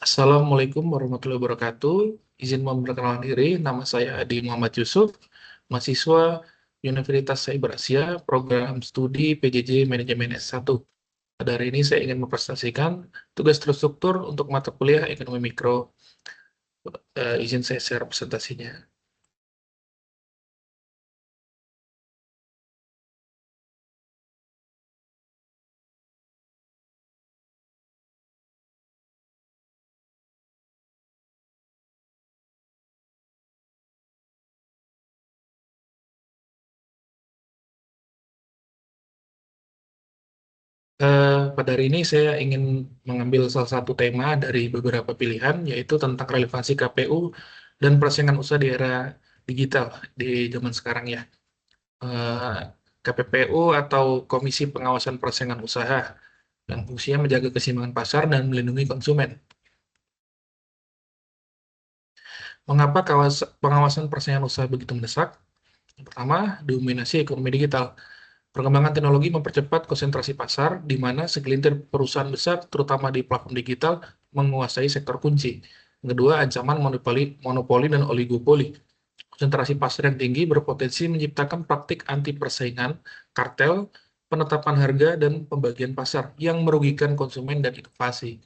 Assalamualaikum warahmatullahi wabarakatuh. Izin memperkenalkan diri, nama saya Adi Muhammad Yusuf, mahasiswa Universitas Cyber Asia, program studi PJJ Manajemen S1. Pada hari ini saya ingin mempresentasikan tugas terstruktur untuk mata kuliah Ekonomi Mikro. Izin saya share presentasinya. Pada hari ini saya ingin mengambil salah satu tema dari beberapa pilihan, yaitu tentang relevansi KPU dan persaingan usaha di era digital di zaman sekarang ya. eh, KPPU atau Komisi Pengawasan Persaingan Usaha yang fungsinya menjaga keseimbangan pasar dan melindungi konsumen. Mengapa pengawasan persaingan usaha begitu mendesak? Yang pertama, dominasi ekonomi digital. Perkembangan teknologi mempercepat konsentrasi pasar, di mana segelintir perusahaan besar, terutama di platform digital, menguasai sektor kunci. Yang kedua, ancaman monopoli dan oligopoli. Konsentrasi pasar yang tinggi berpotensi menciptakan praktik anti persaingan, kartel, penetapan harga, dan pembagian pasar yang merugikan konsumen dan inovasi.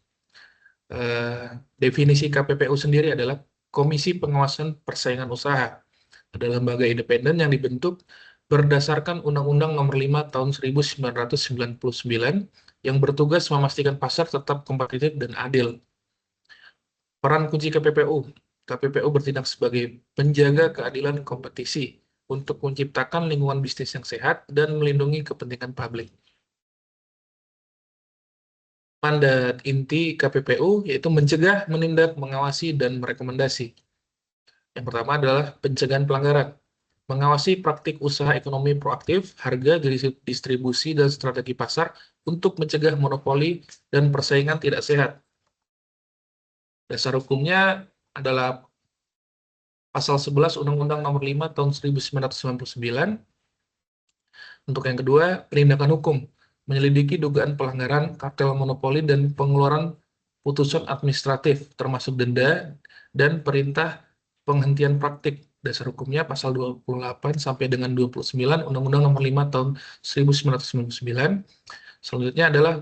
Eh, Definisi KPPU sendiri adalah Komisi Pengawasan Persaingan Usaha. Adalah lembaga independen yang dibentuk berdasarkan Undang-Undang Nomor 5 Tahun 1999 yang bertugas memastikan pasar tetap kompetitif dan adil. Peran kunci KPPU. KPPU bertindak sebagai penjaga keadilan kompetisi untuk menciptakan lingkungan bisnis yang sehat dan melindungi kepentingan publik. Mandat inti KPPU yaitu mencegah, menindak, mengawasi, dan merekomendasi. Yang pertama adalah pencegahan pelanggaran. Mengawasi praktik usaha ekonomi proaktif, harga, distribusi, dan strategi pasar untuk mencegah monopoli dan persaingan tidak sehat. Dasar hukumnya adalah Pasal 11 Undang-Undang Nomor 5 Tahun 1999. Untuk yang kedua, penindakan hukum. Menyelidiki dugaan pelanggaran, kartel monopoli, dan pengeluaran putusan administratif, termasuk denda dan perintah penghentian praktik. Dasar hukumnya pasal 28 sampai dengan 29 Undang-Undang Nomor 5 Tahun 1999. Selanjutnya adalah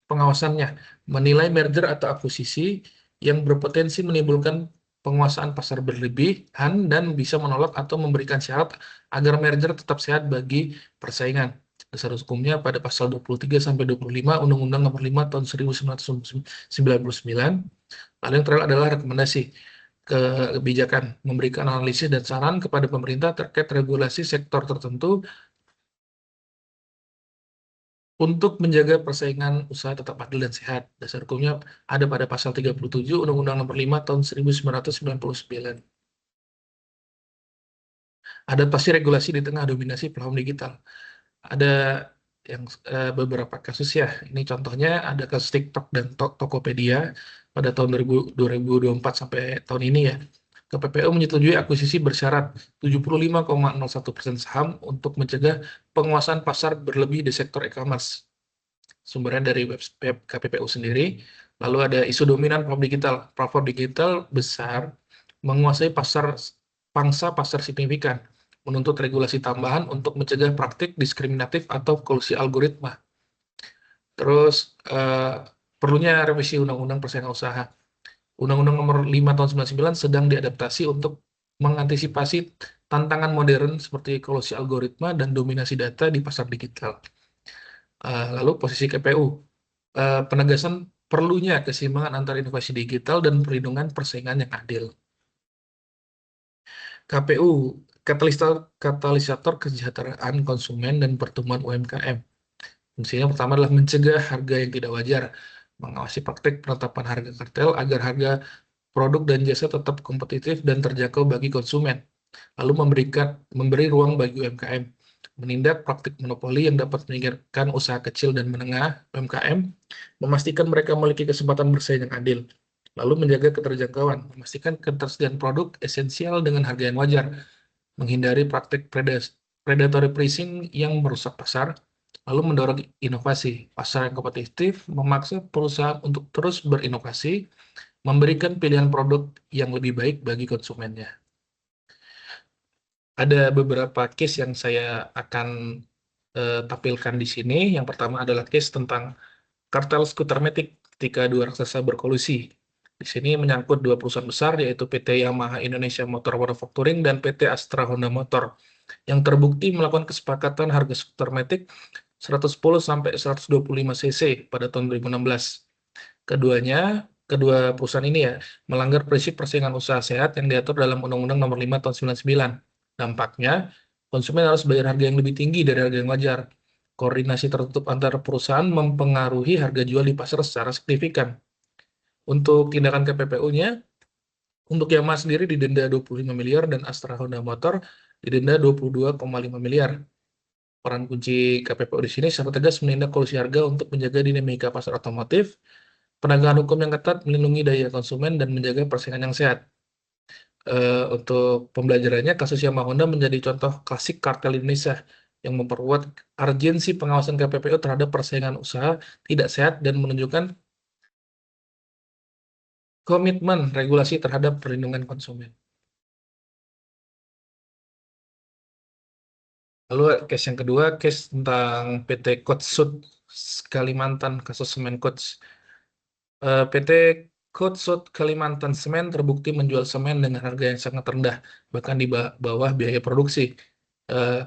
pengawasannya, menilai merger atau akuisisi yang berpotensi menimbulkan penguasaan pasar berlebihan dan bisa menolak atau memberikan syarat agar merger tetap sehat bagi persaingan. Dasar hukumnya pada pasal 23 sampai 25 Undang-Undang Nomor 5 Tahun 1999. Lalu yang terakhir adalah rekomendasi kebijakan, memberikan analisis dan saran kepada pemerintah terkait regulasi sektor tertentu untuk menjaga persaingan usaha tetap adil dan sehat. Dasar hukumnya ada pada pasal 37 Undang-Undang Nomor 5 Tahun 1999. Adaptasi regulasi di tengah dominasi platform digital. Ada yang beberapa kasus ya. Ini contohnya ada kasus TikTok dan Tokopedia pada tahun 2024 sampai tahun ini ya. KPPU menyetujui akuisisi bersyarat 75,01% saham untuk mencegah penguasaan pasar berlebih di sektor e-commerce. Sumbernya dari web KPPU sendiri. Lalu ada isu dominan platform digital besar menguasai pangsa pasar signifikan, menuntut regulasi tambahan untuk mencegah praktik diskriminatif atau kolusi algoritma. Terus perlunya revisi Undang-Undang Persaingan Usaha. Undang-Undang Nomor 5 Tahun 99 sedang diadaptasi untuk mengantisipasi tantangan modern seperti kolusi algoritma dan dominasi data di pasar digital. Lalu posisi KPU, penegasan perlunya keseimbangan antara inovasi digital dan perlindungan persaingan yang adil. KPU, katalisator kesejahteraan konsumen dan pertumbuhan UMKM. Fungsinya pertama adalah mencegah harga yang tidak wajar, mengawasi praktik penetapan harga kartel agar harga produk dan jasa tetap kompetitif dan terjangkau bagi konsumen. Lalu memberi ruang bagi UMKM, menindak praktik monopoli yang dapat menyingkirkan usaha kecil dan menengah UMKM, memastikan mereka memiliki kesempatan bersaing yang adil. Lalu menjaga keterjangkauan, memastikan ketersediaan produk esensial dengan harga yang wajar, menghindari praktik predatory pricing yang merusak pasar, lalu mendorong inovasi. Pasar yang kompetitif memaksa perusahaan untuk terus berinovasi, memberikan pilihan produk yang lebih baik bagi konsumennya. Ada beberapa case yang saya akan tampilkan di sini. Yang pertama adalah case tentang kartel skuter metik ketika dua raksasa berkolusi. Di sini menyangkut dua perusahaan besar, yaitu PT Yamaha Indonesia Motor Manufacturing dan PT Astra Honda Motor, yang terbukti melakukan kesepakatan harga skuter metik 110 sampai 125 cc pada tahun 2016. Kedua perusahaan ini ya melanggar prinsip persaingan usaha sehat yang diatur dalam Undang-Undang Nomor 5 Tahun 99. Dampaknya, konsumen harus bayar harga yang lebih tinggi dari harga yang wajar. Koordinasi tertutup antara perusahaan mempengaruhi harga jual di pasar secara signifikan. Untuk tindakan KPPU-nya, untuk Yamaha sendiri didenda 25 miliar dan Astra Honda Motor didenda 22,5 miliar. Peran kunci KPPU di sini secara tegas menindak kolusi harga untuk menjaga dinamika pasar otomotif, penegakan hukum yang ketat, melindungi daya konsumen, dan menjaga persaingan yang sehat. Untuk pembelajarannya, kasus Yamaha Honda menjadi contoh klasik kartel Indonesia yang memperkuat urgensi pengawasan KPPU terhadap persaingan usaha tidak sehat dan menunjukkan komitmen regulasi terhadap perlindungan konsumen. Lalu case yang kedua, case tentang PT Kotsud Kalimantan, kasus semen Kots. PT Kotsud Kalimantan Semen terbukti menjual semen dengan harga yang sangat rendah, bahkan di bawah biaya produksi,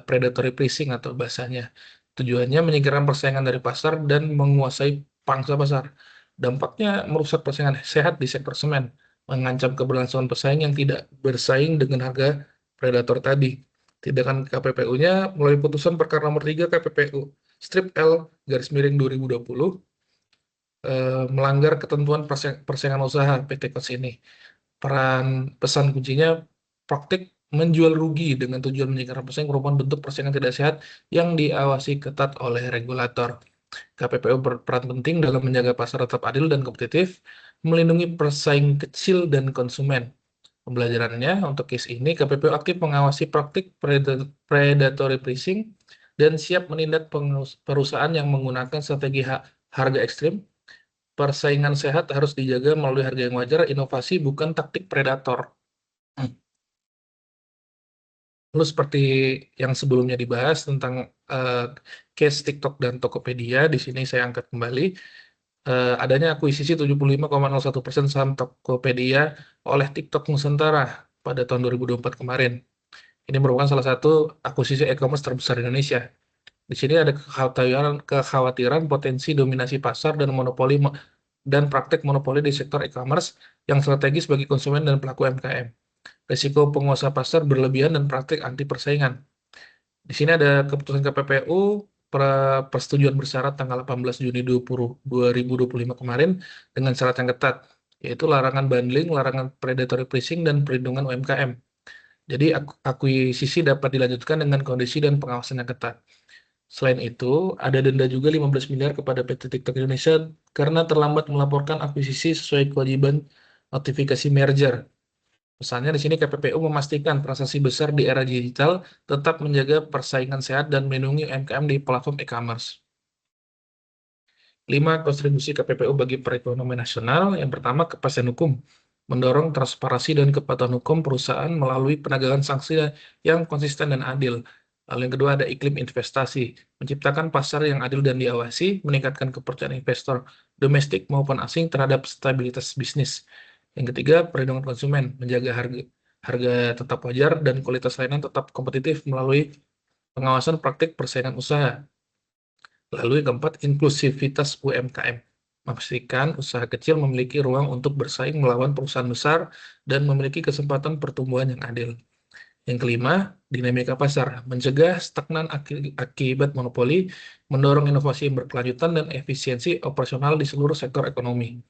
predatory pricing atau bahasanya. Tujuannya menyingkirkan persaingan dari pasar dan menguasai pangsa pasar. Dampaknya merusak persaingan sehat di sektor semen, mengancam keberlangsungan pesaing yang tidak bersaing dengan harga predator tadi. Tindakan KPPU-nya melalui putusan perkara nomor 3 KPPU strip L garis miring 2020 melanggar ketentuan persaingan usaha PT Kos ini. Pesan kuncinya, praktik menjual rugi dengan tujuan menyingkirkan pesaing merupakan bentuk persaingan tidak sehat yang diawasi ketat oleh regulator. KPPU berperan penting dalam menjaga pasar tetap adil dan kompetitif, melindungi pesaing kecil dan konsumen. Pembelajarannya, untuk case ini, KPPU aktif mengawasi praktik predatory pricing dan siap menindak perusahaan yang menggunakan strategi harga ekstrim. Persaingan sehat harus dijaga melalui harga yang wajar, inovasi bukan taktik predator. Lalu seperti yang sebelumnya dibahas tentang case TikTok dan Tokopedia, di sini saya angkat kembali adanya akuisisi 75,01% saham Tokopedia oleh TikTok Nusantara pada tahun 2024 kemarin. Ini merupakan salah satu akuisisi e-commerce terbesar di Indonesia. Di sini ada kekhawatiran potensi dominasi pasar dan monopoli dan praktek monopoli di sektor e-commerce yang strategis bagi konsumen dan pelaku UMKM. Risiko penguasa pasar berlebihan dan praktik anti persaingan. Di sini ada keputusan KPPU persetujuan bersyarat tanggal 18 Juni 2025 kemarin dengan syarat yang ketat, yaitu larangan bundling, larangan predatory pricing, dan perlindungan UMKM. Jadi akuisisi dapat dilanjutkan dengan kondisi dan pengawasan yang ketat. Selain itu, ada denda juga 15 miliar kepada PT TikTok Indonesia karena terlambat melaporkan akuisisi sesuai kewajiban notifikasi merger. Pesannya di sini KPPU memastikan transaksi besar di era digital tetap menjaga persaingan sehat dan melindungi UMKM di platform e-commerce. 5. Kontribusi KPPU bagi perekonomian nasional. Yang pertama, kepastian hukum. Mendorong transparansi dan kepatuhan hukum perusahaan melalui penegakan sanksi yang konsisten dan adil. Lalu yang kedua ada iklim investasi. Menciptakan pasar yang adil dan diawasi, meningkatkan kepercayaan investor domestik maupun asing terhadap stabilitas bisnis. Yang ketiga, perlindungan konsumen, menjaga harga tetap wajar dan kualitas layanan tetap kompetitif melalui pengawasan praktik persaingan usaha. Lalu yang keempat, inklusivitas UMKM. Memastikan usaha kecil memiliki ruang untuk bersaing melawan perusahaan besar dan memiliki kesempatan pertumbuhan yang adil. Yang kelima, dinamika pasar. Mencegah stagnan akibat monopoli, mendorong inovasi yang berkelanjutan dan efisiensi operasional di seluruh sektor ekonomi.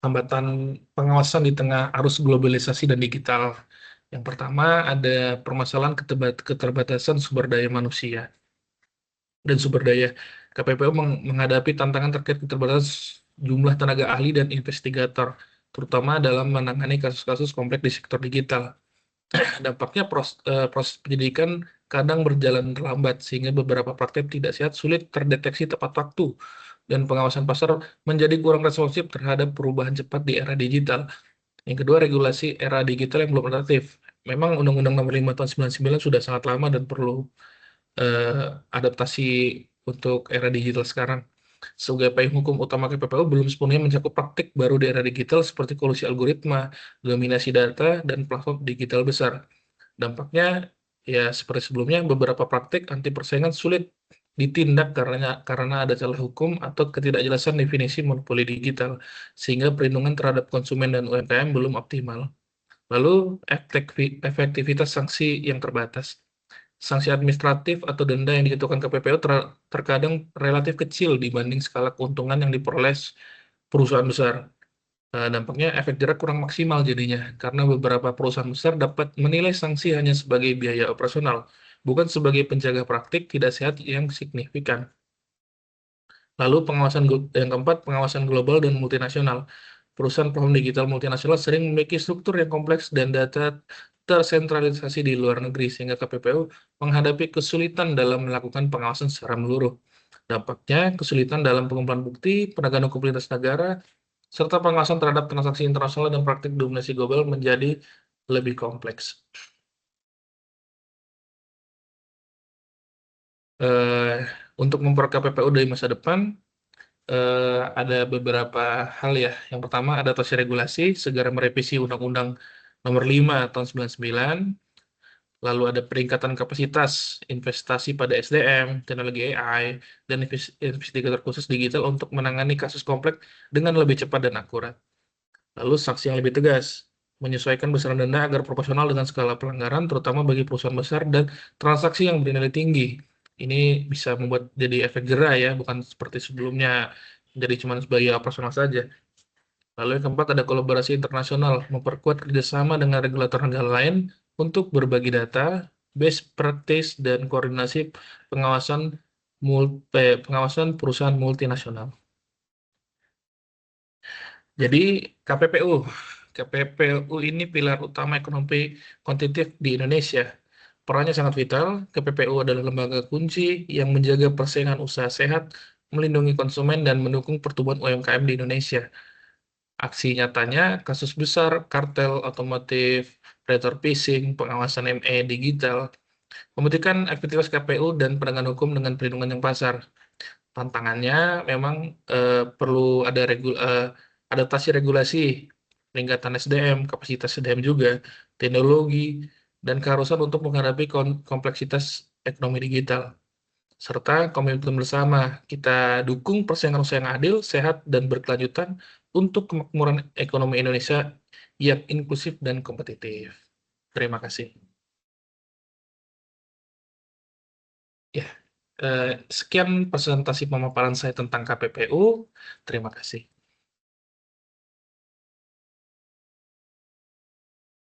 Hambatan pengawasan di tengah arus globalisasi dan digital. Yang pertama, ada permasalahan keterbatasan sumber daya manusia dan sumber daya. KPPU menghadapi tantangan terkait keterbatasan jumlah tenaga ahli dan investigator, terutama dalam menangani kasus-kasus kompleks di sektor digital. Dampaknya proses penyidikan kadang berjalan lambat sehingga beberapa praktik tidak sehat sulit terdeteksi tepat waktu dan pengawasan pasar menjadi kurang responsif terhadap perubahan cepat di era digital. Yang kedua, regulasi era digital yang belum adaptif. Memang Undang-Undang Nomor 5 Tahun 99 sudah sangat lama dan perlu adaptasi untuk era digital sekarang. Sebagai payung hukum utama KPPU belum sepenuhnya mencakup praktik baru di era digital seperti kolusi algoritma, dominasi data, dan platform digital besar. Dampaknya ya seperti sebelumnya, beberapa praktik anti persaingan sulit ditindak karena ada celah hukum atau ketidakjelasan definisi monopoli digital, sehingga perlindungan terhadap konsumen dan UMKM belum optimal. Lalu efektivitas sanksi yang terbatas. Sanksi administratif atau denda yang dijatuhkan KPPU terkadang relatif kecil dibanding skala keuntungan yang diperoleh perusahaan besar. Dampaknya efek jerak kurang maksimal jadinya, karena beberapa perusahaan besar dapat menilai sanksi hanya sebagai biaya operasional, bukan sebagai penjaga praktik tidak sehat yang signifikan. Lalu yang keempat, pengawasan global dan multinasional. Perusahaan platform digital multinasional sering memiliki struktur yang kompleks dan data tersentralisasi di luar negeri, sehingga KPPU menghadapi kesulitan dalam melakukan pengawasan secara menyeluruh. Dampaknya, kesulitan dalam pengumpulan bukti, penegakan hukum lintas negara, serta pengawasan terhadap transaksi internasional dan praktik dominasi global menjadi lebih kompleks. Eh, untuk memperkuat KPPU dari masa depan, ada beberapa hal ya. Yang pertama, adaptasi regulasi, segera merevisi Undang-Undang Nomor 5 Tahun 99, lalu ada peningkatan kapasitas investasi pada SDM, teknologi AI, dan investigator khusus digital untuk menangani kasus kompleks dengan lebih cepat dan akurat. Lalu sanksi yang lebih tegas, menyesuaikan besaran denda agar proporsional dengan skala pelanggaran, terutama bagi perusahaan besar dan transaksi yang bernilai tinggi. Ini bisa membuat jadi efek jera ya, bukan seperti sebelumnya, jadi cuma sebagai operasional saja. Lalu yang keempat ada kolaborasi internasional, memperkuat kerjasama dengan regulator negara lain untuk berbagi data, best practice, dan koordinasi pengawasan pengawasan perusahaan multinasional. Jadi KPPU, KPPU ini pilar utama ekonomi kompetitif di Indonesia. Perannya sangat vital. KPPU adalah lembaga kunci yang menjaga persaingan usaha sehat, melindungi konsumen, dan mendukung pertumbuhan UMKM di Indonesia. Aksi nyatanya, kasus besar, kartel otomotif, predator phishing, pengawasan ME digital, membuktikan aktivitas KPU dan penegakan hukum dengan perlindungan yang pasar. Tantangannya memang perlu ada adaptasi regulasi, peningkatan SDM, kapasitas SDM juga, teknologi, dan keharusan untuk menghadapi kompleksitas ekonomi digital. Serta komitmen bersama, kita dukung persaingan usaha yang adil, sehat, dan berkelanjutan untuk kemakmuran ekonomi Indonesia yang inklusif dan kompetitif. Terima kasih. Ya, sekian presentasi pemaparan saya tentang KPPU. Terima kasih.